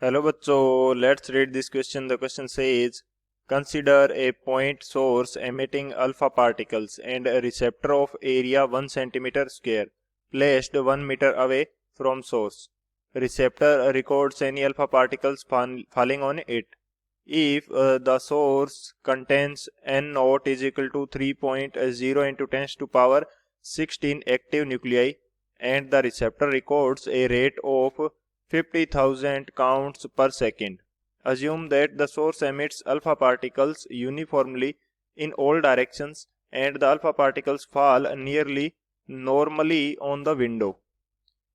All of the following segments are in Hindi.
हेलो बच्चों, let's read this question. The question says consider a point source emitting alpha particles and a receptor of area 1 centimeter square placed 1 meter away from source. Receptor records any alpha particles falling on it. If the source contains n naught is equal to 3.0 into 10 to power 16 active nuclei and the receptor records a rate of 50,000 counts per second. Assume that the source emits alpha particles uniformly in all directions and the alpha particles fall nearly normally on the window.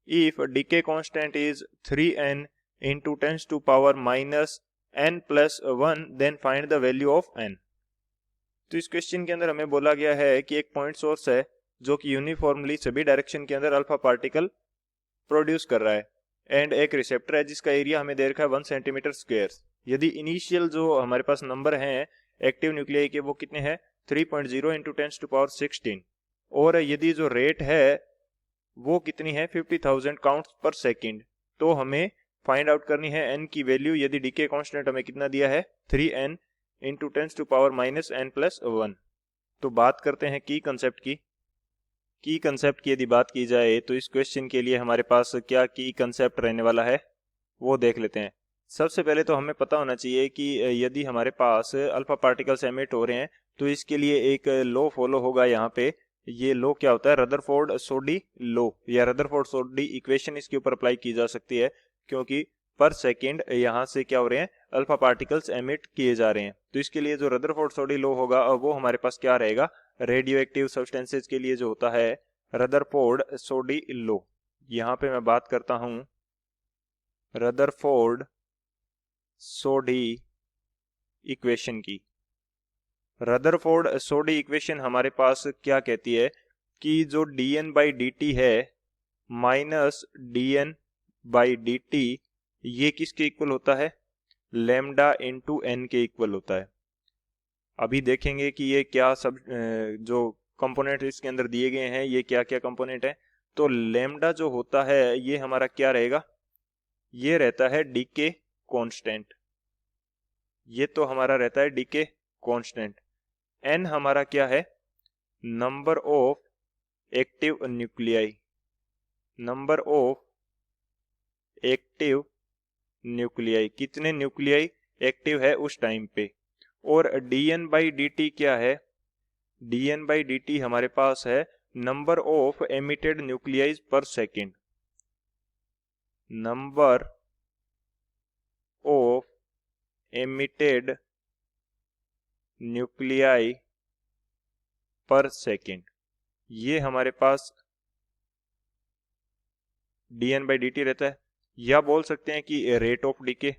If decay constant is 3n into 10 to power minus n plus 1, then find the value of n. तो इस क्वेश्चन के अंदर हमें बोला गया है कि एक पॉइंट सोर्स है जो कि यूनिफॉर्मली सभी डायरेक्शन के अंदर अल्फा पार्टिकल प्रोड्यूस कर रहा है एंड एक रिसेप्टर है जिसका एरिया हमें दे रखा है 1 सेंटीमीटर स्क्वायर. यदि इनिशियल जो हमारे पास नंबर हैं एक्टिव न्यूक्लियाई के वो कितने हैं 3.0 इंटू 10 टू पावर 16 और यदि जो रेट है वो कितनी है 50,000 काउंट्स पर सेकंड, तो हमें फाइंड आउट करनी है n की वैल्यू. यदि डीके कांस्टेंट हमें कितना दिया है 3n into 10 to power minus n plus 1. तो बात करते हैं की कंसेप्ट की यदि बात की जाए तो इस क्वेश्चन के लिए हमारे पास क्या की कंसेप्ट रहने वाला है वो देख लेते हैं. सबसे पहले तो हमें पता होना चाहिए कि यदि हमारे पास अल्फा पार्टिकल्स एमिट हो रहे हैं तो इसके लिए एक लॉ फॉलो होगा. यहाँ पे ये लॉ क्या होता है, रदरफोर्ड सोडी लॉ या रदरफोर्ड सोडी इक्वेशन इसके ऊपर अप्लाई की जा सकती है क्योंकि पर सेकेंड यहाँ से क्या हो रहे हैं अल्फा पार्टिकल्स एमिट किए जा रहे हैं. तो इसके लिए जो रदरफोर्ड सोडी लॉ होगा वो हमारे पास क्या रहेगा, रेडियो एक्टिव सब्सटेंसेज के लिए जो होता है रदरफोर्ड सोडी लॉ. यहाँ पे मैं बात करता हूँ रदरफोर्ड सोडी इक्वेशन की. रदरफोर्ड सोडी इक्वेशन हमारे पास क्या कहती है कि जो dn बाई dt है माइनस dn बाई dt ये किसके इक्वल होता है, लैम्डा इंटू एन के इक्वल होता है. अभी देखेंगे कि ये क्या सब जो कंपोनेंट इसके अंदर दिए गए हैं ये क्या क्या कंपोनेंट है. तो लैम्डा जो होता है ये हमारा क्या रहेगा, ये रहता है डीके कांस्टेंट. ये तो हमारा रहता है डीके कांस्टेंट. एन हमारा क्या है, number of active nuclei, number of active nuclei, कितने न्यूक्लियाई एक्टिव है उस टाइम पे. और dn बाई dt क्या है, dn बाई dt हमारे पास है number of emitted nuclei per second, number of emitted nuclei per second. ये हमारे पास dn बाई dt रहता है. या बोल सकते हैं कि रेट ऑफ डीके,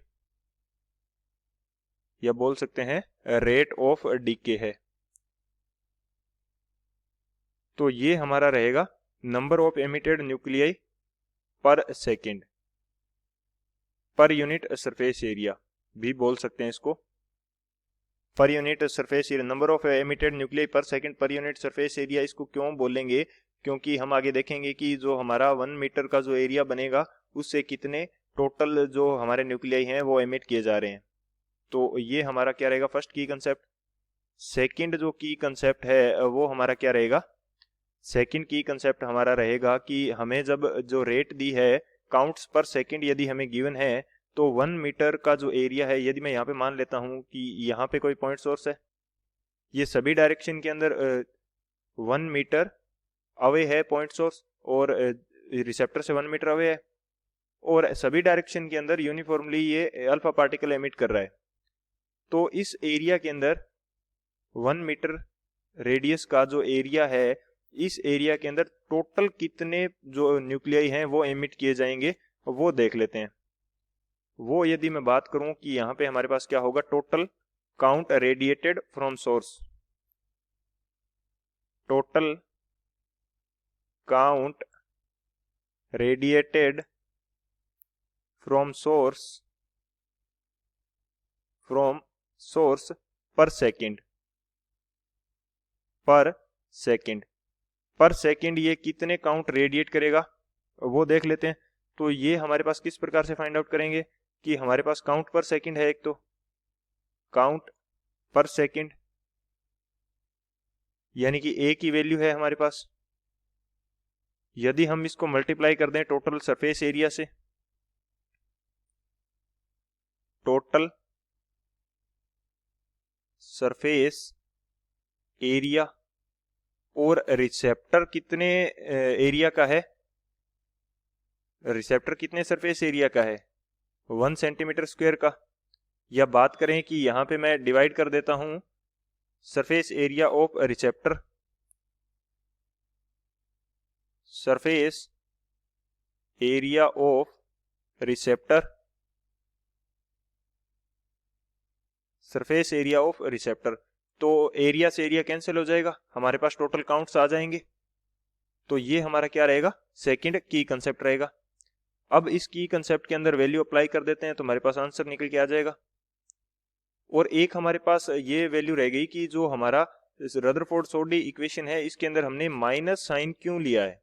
या बोल सकते हैं रेट ऑफ डीके है. तो ये हमारा रहेगा number of emitted nuclei per second per unit surface area भी बोल सकते हैं इसको. Per unit surface area, number of emitted nuclei per second per unit surface area. इसको क्यों बोलेंगे, क्योंकि हम आगे देखेंगे कि जो हमारा 1 मीटर का जो एरिया बनेगा उससे कितने टोटल जो हमारे न्यूक्लियाई हैं वो एमिट किए जा रहे हैं. तो ये हमारा क्या रहेगा फर्स्ट की कंसेप्ट. सेकंड जो की कंसेप्ट है वो हमारा क्या रहेगा, सेकंड की कंसेप्ट हमारा रहेगा कि हमें जब जो रेट दी है काउंट्स पर सेकंड यदि हमें गिवन है तो 1 मीटर का जो एरिया है, यदि मैं यहाँ पे मान लेता हूँ कि यहाँ पे कोई पॉइंट सोर्स है, ये सभी डायरेक्शन के अंदर 1 मीटर अवे है पॉइंट सोर्स और रिसेप्टर से 1 मीटर अवे है और सभी डायरेक्शन के अंदर यूनिफॉर्मली ये अल्फा पार्टिकल एमिट कर रहा है. तो इस एरिया के अंदर 1 मीटर रेडियस का जो एरिया है, इस एरिया के अंदर टोटल कितने जो न्यूक्लियाई हैं वो एमिट किए जाएंगे वो देख लेते हैं. वो यदि मैं बात करूं कि यहां पे हमारे पास क्या होगा, total count radiated from source, total count radiated from source पर सेकेंड, पर सेकेंड ये कितने काउंट रेडिएट करेगा वो देख लेते हैं. तो ये हमारे पास किस प्रकार से फाइंड आउट करेंगे कि हमारे पास काउंट पर सेकंड है, एक तो काउंट पर सेकंड यानी कि ए की वैल्यू है हमारे पास। यदि हम इसको मल्टीप्लाई कर दें टोटल सरफेस एरिया से, टोटल सरफेस एरिया, और रिसेप्टर कितने एरिया का है, रिसेप्टर कितने सरफेस एरिया का है, 1 सेंटीमीटर स्क्वायर का। या बात करें कि यहां पे मैं डिवाइड कर देता हूं surface area of receptor, surface area of receptor, surface area of receptor, तो एरिया से एरिया कैंसिल हो जाएगा, हमारे पास टोटल काउंट्स आ जाएंगे। तो ये हमारा क्या रहेगा, सेकंड की कंसेप्ट रहेगा। अब इस की कंसेप्ट के अंदर वैल्यू अप्लाई कर देते हैं तो हमारे पास आंसर निकल के आ जाएगा। और एक हमारे पास ये वैल्यू रह गई कि जो हमारा रदरफोर्ड सोडी इक्वेशन है इसके अंदर हमने माइनस साइन क्यों लिया है।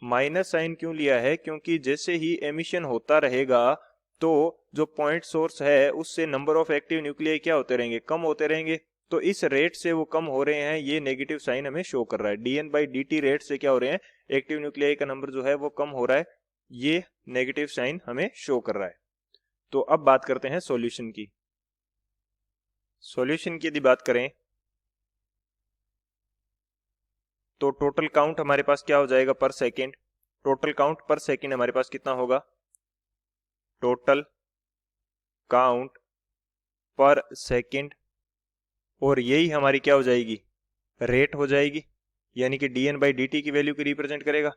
माइनस साइन क्यों लिया है, क्योंकि जैसे ही एमिशन होता रहेगा तो जो पॉइंट सोर्स है उससे नंबर ऑफ एक्टिव न्यूक्लियाई क्या होते रहेंगे, कम होते रहेंगे। तो इस रेट से वो कम हो रहे हैं, ये नेगेटिव साइन हमें शो कर रहा है। dN/dt रेट से क्या हो रहे हैं, एक्टिव न्यूक्लियाई का नंबर जो है वो कम हो रहा है, ये नेगेटिव साइन हमें शो कर रहा है। तो अब बात करते हैं सॉल्यूशन की। सॉल्यूशन की यदि बात करें तो टोटल काउंट हमारे पास क्या हो जाएगा पर सेकेंड, टोटल काउंट पर सेकेंड हमारे पास कितना होगा, टोटल काउंट पर सेकेंड, और यही हमारी क्या हो जाएगी, रेट हो जाएगी, यानी कि dN/dt की वैल्यू को रिप्रेजेंट करेगा।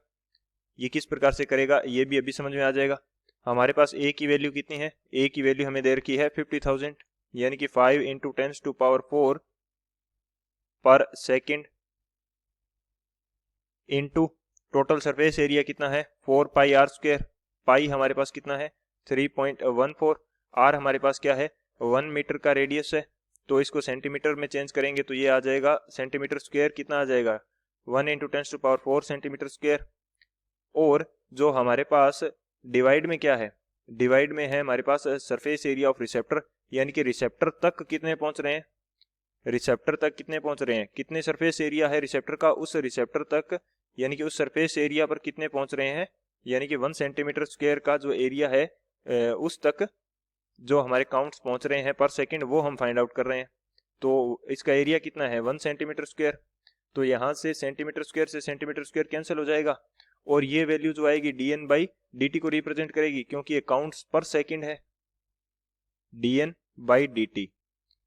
ये किस प्रकार से करेगा ये भी अभी समझ में आ जाएगा। हमारे पास a की वैल्यू कितनी है, a की वैल्यू हमें दे रखी है 50,000, यानी कि 5 × 10⁴ पर second, into total surface area कितना है 4πr², पाई हमारे पास कितना है 3.14, r हमारे पास क्या है 1 मीटर का रेडियस है, तो इसको सेंटीमीटर में चेंज करेंगे तो ये आ जाएगा सेंटीमीटर स्क्वायर, कितना आ जाएगा 1 × 10⁴ सेंटीमीटर स्क्वायर। और जो हमारे पास डिवाइड में क्या है, डिवाइड में है हमारे पास सरफेस एरिया ऑफ रिसेप्टर, यानी कि रिसेप्टर तक कितने पहुंच रहे हैं, रिसेप्टर तक कितने पहुंच रहे हैं, कितने सरफेस एरिया है रिसेप्टर का, उस रिसेप्टर तक यानी कि उस सरफेस एरिया पर कितने पहुंच रहे हैं, यानी कि 1 सेंटीमीटर स्क्वायर का जो एरिया है उस तक जो हमारे काउंट्स पहुंच रहे हैं पर सेकंड वो हम फाइंड आउट कर रहे हैं। तो इसका एरिया कितना है 1 सेंटीमीटर स्क्वायर, तो यहाँ से सेंटीमीटर स्क्वायर से सेंटीमीटर स्क्वायर कैंसिल हो जाएगा, और ये वैल्यू जो आएगी dN/dt को रिप्रेजेंट करेगी, क्योंकि ये काउंट्स पर सेकंड है, dN/dt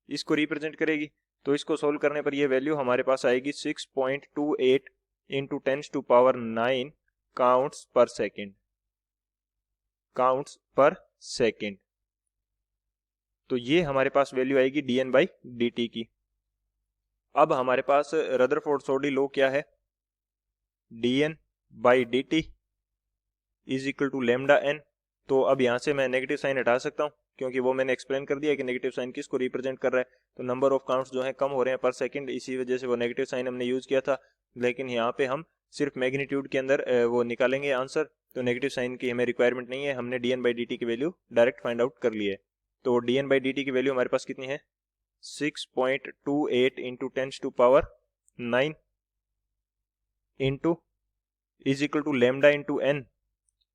इसको रिप्रेजेंट करेगी। तो इसको सोल्व करने पर ये वैल्यू हमारे पास आएगी 6.28 × 10⁹ काउंट्स पर सेकंड, काउंट्स पर सेकंड। तो ये हमारे पास वैल्यू आएगी dN/dt की। अब हमारे पास रदरफोर्ड सोडी लॉ क्या है, dN/dt = λn। तो अब यहाँ से मैं नेगेटिव साइन हटा सकता हूँ, क्योंकि वो मैंने एक्सप्लेन कर दिया कि नेगेटिव साइन किसको रिप्रेजेंट कर रहा है। तो नंबर ऑफ काउंट्स जो है कम हो रहे हैं पर सेकंड, इसी वजह से वो नेगेटिव साइन हमने यूज किया था। लेकिन यहाँ पे हम सिर्फ मैग्नीट्यूड के अंदर वो निकालेंगे आंसर, तो नेगेटिव साइन की हमें रिक्वायरमेंट नहीं है, हमने dN/dt की वैल्यू डायरेक्ट फाइंड आउट कर ली है। तो dN/dt की वैल्यू हमारे पास कितनी है 6.28 × 10⁹ इंटू = λ × n।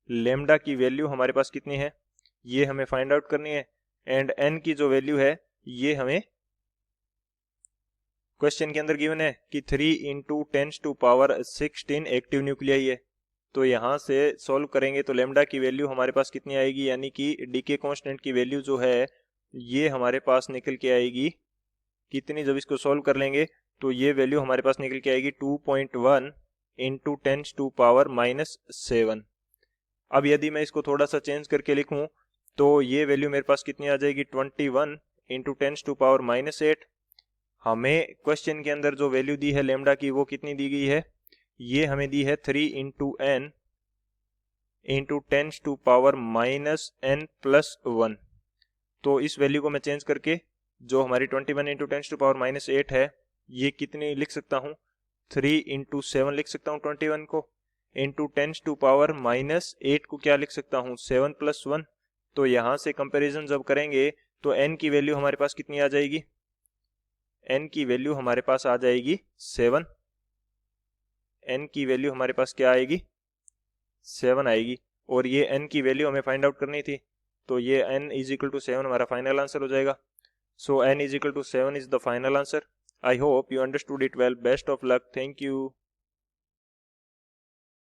लेमडा की वैल्यू हमारे पास कितनी है ये हमें फाइंड आउट करनी है, एंड n की जो वैल्यू है ये हमें क्वेश्चन के अंदर गिवन है कि 3 × 10⁻16 एक्टिव न्यूक्लियाई है। तो यहाँ से सॉल्व करेंगे तो लेमडा की वैल्यू हमारे पास कितनी आएगी, यानी कि डीके कांस्टेंट की वैल्यू जो है ये हमारे पास निकल के आएगी कितनी, जब इसको सॉल्व कर लेंगे तो ये वैल्यू हमारे पास निकल के आएगी 2.1 × 10⁻7। अब यदि मैं इसको थोड़ा सा चेंज करके लिखूं तो ये वैल्यू मेरे पास कितनी आ जाएगी 21 × 10⁻8। हमें क्वेश्चन के अंदर जो वैल्यू दी है लेमडा की वो कितनी दी गई है, ये हमें दी है 3 × n × 10⁻n+1। तो इस वैल्यू को मैं चेंज करके जो हमारी 21 × 10⁻8 है ये कितनी लिख सकता हूँ 3 × 7 लिख सकता हूँ 21 को, इंटू 10⁻8 को क्या लिख सकता हूँ 7 + 1। तो यहाँ से कंपैरिजन जब करेंगे तो n की वैल्यू हमारे पास कितनी आ जाएगी, n की वैल्यू हमारे पास आ जाएगी 7, n की वैल्यू हमारे पास क्या आएगी 7 आएगी, और ये n की वैल्यू हमें फाइंड आउट करनी थी, तो ये n इज इक्वल टू 7 हमारा फाइनल आंसर हो जाएगा। So n is equal to 7 is the final answer. I hope you understood it well. Best of luck. Thank you.